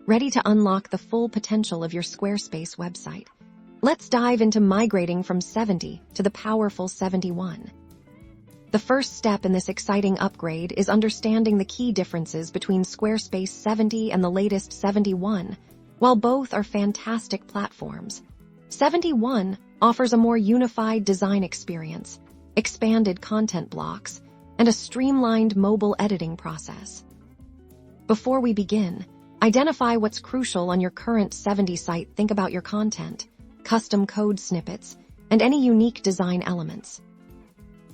ready to unlock the full potential of your Squarespace website. Let's dive into migrating from 70 to the powerful 71. The first step in this exciting upgrade is understanding the key differences between Squarespace 70 and the latest 71. While both are fantastic platforms, 71 offers a more unified design experience, expanded content blocks, and a streamlined mobile editing process. Before we begin, identify what's crucial on your current 70 site. Think about your content, custom code snippets, and any unique design elements.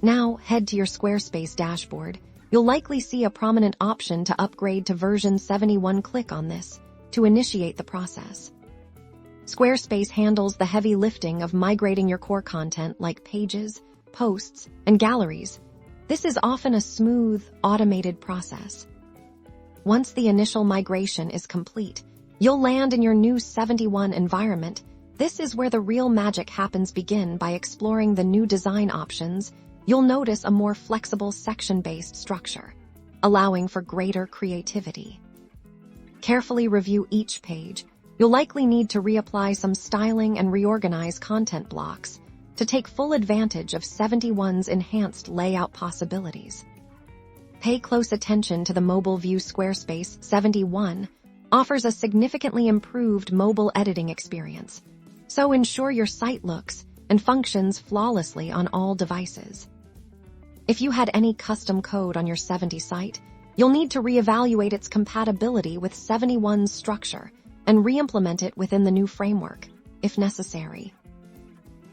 Now, head to your Squarespace dashboard. You'll likely see a prominent option to upgrade to version 71. Click on this to initiate the process. Squarespace handles the heavy lifting of migrating your core content like pages, posts, and galleries. This is often a smooth, automated process. Once the initial migration is complete, you'll land in your new 71 environment. This is where the real magic happens. Begin by exploring the new design options. You'll notice a more flexible section-based structure, allowing for greater creativity. Carefully review each page. You'll likely need to reapply some styling and reorganize content blocks to take full advantage of 71's enhanced layout possibilities. Pay close attention to the mobile view. Squarespace 71 offers a significantly improved mobile editing experience, so ensure your site looks and functions flawlessly on all devices. If you had any custom code on your 70 site, you'll need to reevaluate its compatibility with 71's structure and re-implement it within the new framework, if necessary.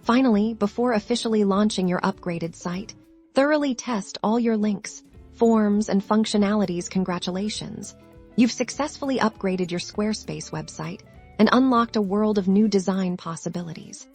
Finally, before officially launching your upgraded site, thoroughly test all your links, forms, and functionalities. Congratulations! You've successfully upgraded your Squarespace website and unlocked a world of new design possibilities.